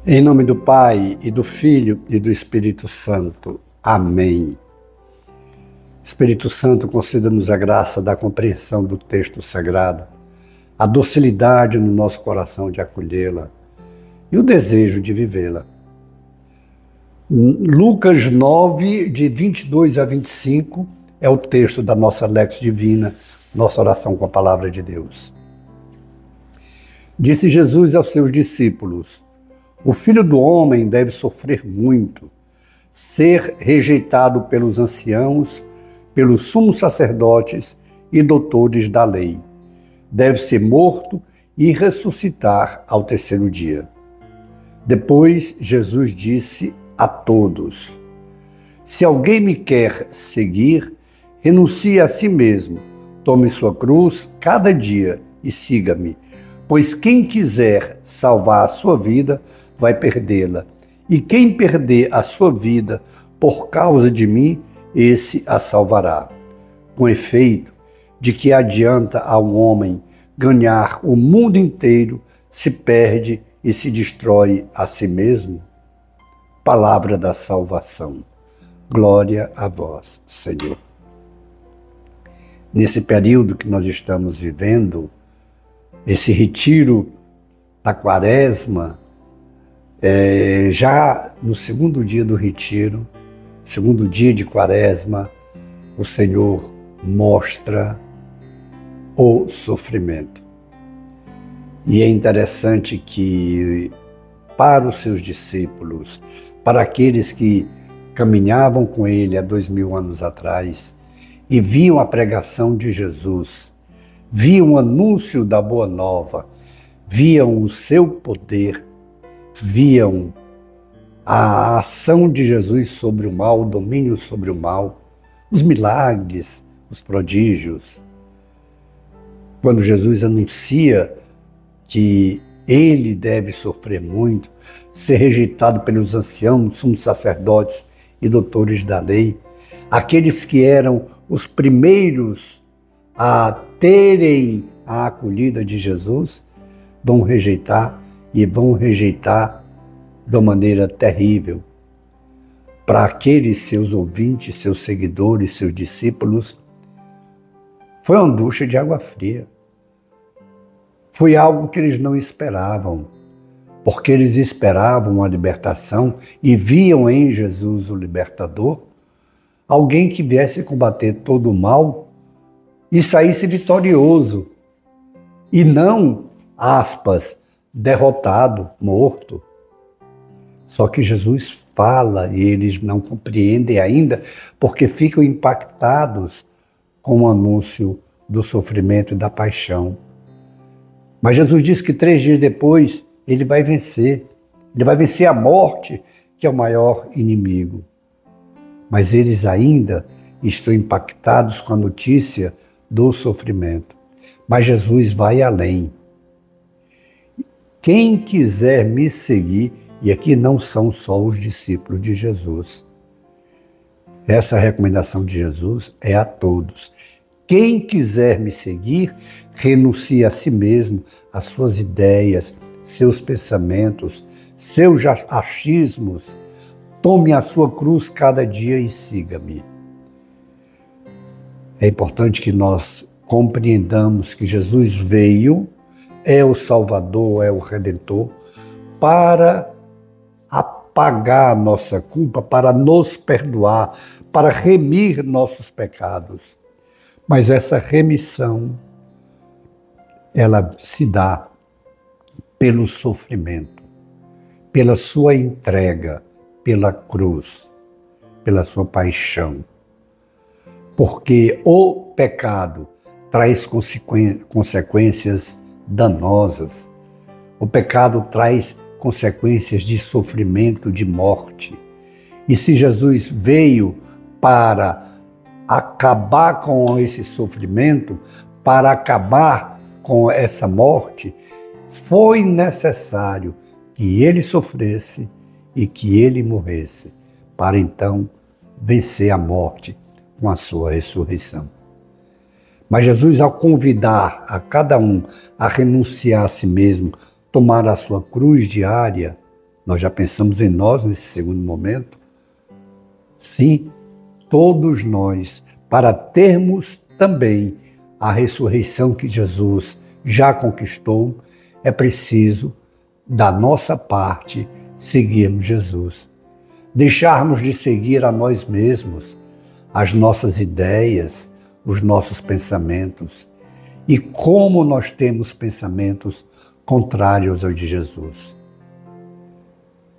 Em nome do Pai, e do Filho, e do Espírito Santo. Amém. Espírito Santo, conceda-nos a graça da compreensão do texto sagrado, a docilidade no nosso coração de acolhê-la e o desejo de vivê-la. Lucas 9, de 22 a 25, é o texto da nossa Lex Divina, nossa oração com a Palavra de Deus. Disse Jesus aos seus discípulos: o Filho do Homem deve sofrer muito, ser rejeitado pelos anciãos, pelos sumos sacerdotes e doutores da lei. Deve ser morto e ressuscitar ao terceiro dia. Depois, Jesus disse a todos: se alguém me quer seguir, renuncie a si mesmo, tome sua cruz cada dia e siga-me. Pois quem quiser salvar a sua vida, vai perdê-la. E quem perder a sua vida por causa de mim, esse a salvará. Com efeito, de que adianta a um homem ganhar o mundo inteiro, se perde e se destrói a si mesmo? Palavra da salvação. Glória a vós, Senhor. Nesse período que nós estamos vivendo, esse retiro da Quaresma, já no segundo dia do retiro, segundo dia de Quaresma, o Senhor mostra o sofrimento. E é interessante que para os seus discípulos, para aqueles que caminhavam com ele há 2000 anos atrás e viam a pregação de Jesus, viam o anúncio da Boa Nova, viam o seu poder, viam a ação de Jesus sobre o mal, o domínio sobre o mal, os milagres, os prodígios. Quando Jesus anuncia que ele deve sofrer muito, ser rejeitado pelos anciãos, sumos sacerdotes e doutores da lei, aqueles que eram os primeiros a terem a acolhida de Jesus, vão rejeitar e vão rejeitar de uma maneira terrível. Para aqueles seus ouvintes, seus seguidores, seus discípulos, foi uma ducha de água fria. Foi algo que eles não esperavam, porque eles esperavam a libertação e viam em Jesus o libertador, alguém que viesse combater todo o mal e saísse vitorioso, e não, aspas, derrotado, morto. Só que Jesus fala e eles não compreendem ainda, porque ficam impactados com o anúncio do sofrimento e da paixão. Mas Jesus diz que 3 dias depois ele vai vencer a morte, que é o maior inimigo. Mas eles ainda estão impactados com a notícia do sofrimento. Mas Jesus vai além. Quem quiser me seguir, e aqui não são só os discípulos de Jesus. Essa recomendação de Jesus é a todos. Quem quiser me seguir, renuncie a si mesmo, às suas ideias, seus pensamentos, seus achismos. Tome a sua cruz cada dia e siga-me. É importante que nós compreendamos que Jesus veio, é o Salvador, é o Redentor, para apagar a nossa culpa, para nos perdoar, para remir nossos pecados. Mas essa remissão, ela se dá pelo sofrimento, pela sua entrega, pela cruz, pela sua paixão. Porque o pecado traz consequências danosas. O pecado traz consequências de sofrimento, de morte. E se Jesus veio para acabar com esse sofrimento, para acabar com essa morte, foi necessário que ele sofresse e que ele morresse, para então vencer a morte com a sua ressurreição. Mas Jesus, ao convidar a cada um a renunciar a si mesmo, tomar a sua cruz diária, Nós já pensamos em nós nesse segundo momento? Sim, todos nós, para termos também a ressurreição que Jesus já conquistou, é preciso, da nossa parte, seguirmos Jesus. Deixarmos de seguir a nós mesmos, as nossas ideias, os nossos pensamentos. E como nós temos pensamentos contrários ao de Jesus.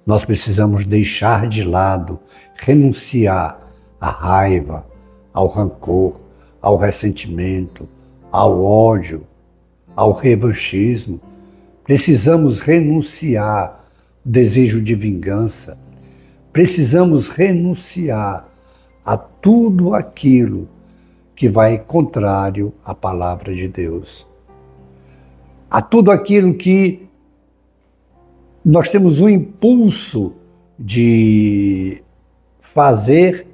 Nós precisamos deixar de lado, renunciar à raiva, ao rancor, ao ressentimento, ao ódio, ao revanchismo. Precisamos renunciar ao desejo de vingança. Precisamos renunciar a tudo aquilo que vai contrário à palavra de Deus. A tudo aquilo que nós temos o impulso de fazer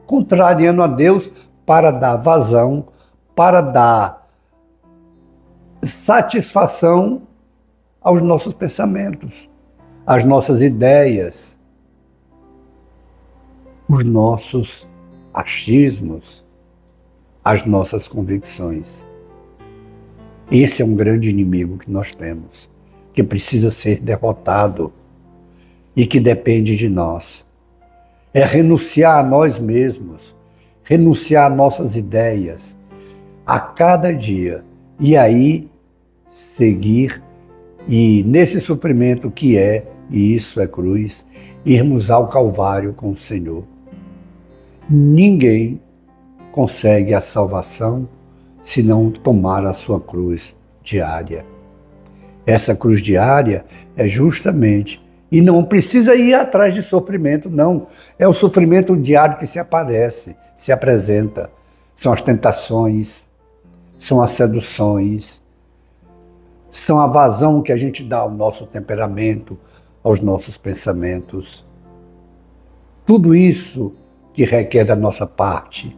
contrariando a Deus para dar vazão, para dar satisfação aos nossos pensamentos, às nossas ideias, os nossos achismos, as nossas convicções. Esse é um grande inimigo que nós temos, que precisa ser derrotado e que depende de nós. É renunciar a nós mesmos, renunciar a nossas ideias a cada dia e aí seguir e nesse sofrimento que é, e isso é cruz, irmos ao Calvário com o Senhor. Ninguém consegue a salvação se não tomar a sua cruz diária. Essa cruz diária é justamente, e não precisa ir atrás de sofrimento, não. É o sofrimento diário que se aparece, se apresenta. São as tentações, são as seduções, são a vazão que a gente dá ao nosso temperamento, aos nossos pensamentos. Tudo isso que requer da nossa parte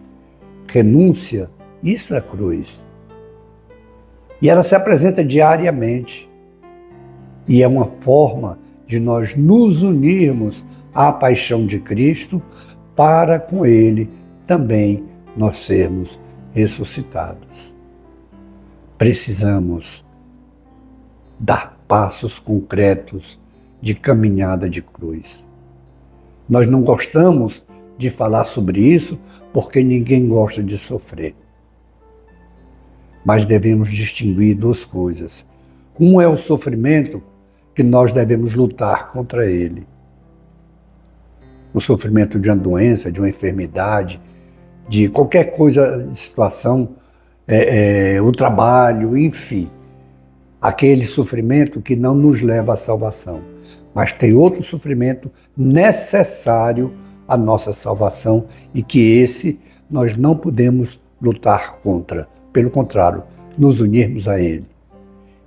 renúncia, isso é cruz. E ela se apresenta diariamente. E é uma forma de nós nos unirmos à paixão de Cristo para com Ele também nós sermos ressuscitados. Precisamos dar passos concretos de caminhada de cruz. Nós não gostamos de falar sobre isso porque ninguém gosta de sofrer. Mas devemos distinguir duas coisas. Um é o sofrimento que nós devemos lutar contra ele. O sofrimento de uma doença, de uma enfermidade, de qualquer coisa, situação, o trabalho, enfim. Aquele sofrimento que não nos leva à salvação. Mas tem outro sofrimento necessário à nossa salvação e que esse nós não podemos lutar contra. Pelo contrário, nos unirmos a ele.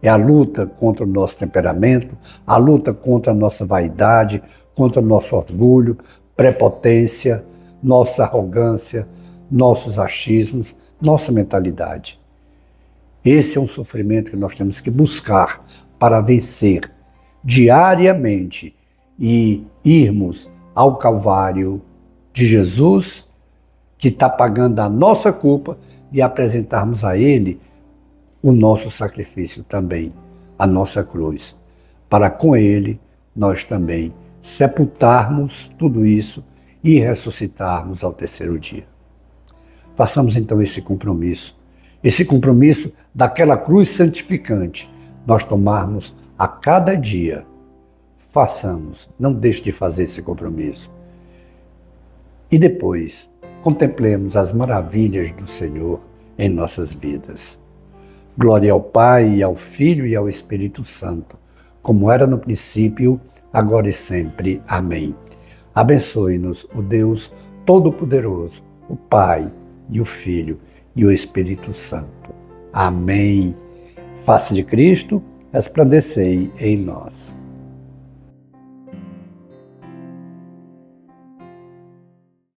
É a luta contra o nosso temperamento, a luta contra a nossa vaidade, contra o nosso orgulho, prepotência, nossa arrogância, nossos achismos, nossa mentalidade. Esse é um sofrimento que nós temos que buscar para vencer diariamente e irmos ao Calvário de Jesus, que está pagando a nossa culpa, e apresentarmos a Ele o nosso sacrifício também, a nossa cruz, para com Ele nós também sepultarmos tudo isso e ressuscitarmos ao terceiro dia. Façamos então esse compromisso daquela cruz santificante, nós tomarmos a cada dia. Façamos, não deixe de fazer esse compromisso. E depois, contemplemos as maravilhas do Senhor em nossas vidas. Glória ao Pai, ao Filho e ao Espírito Santo, como era no princípio, agora e sempre. Amém. Abençoe-nos o Deus Todo-Poderoso, o Pai e o Filho e o Espírito Santo. Amém. Face de Cristo, resplandecei em nós.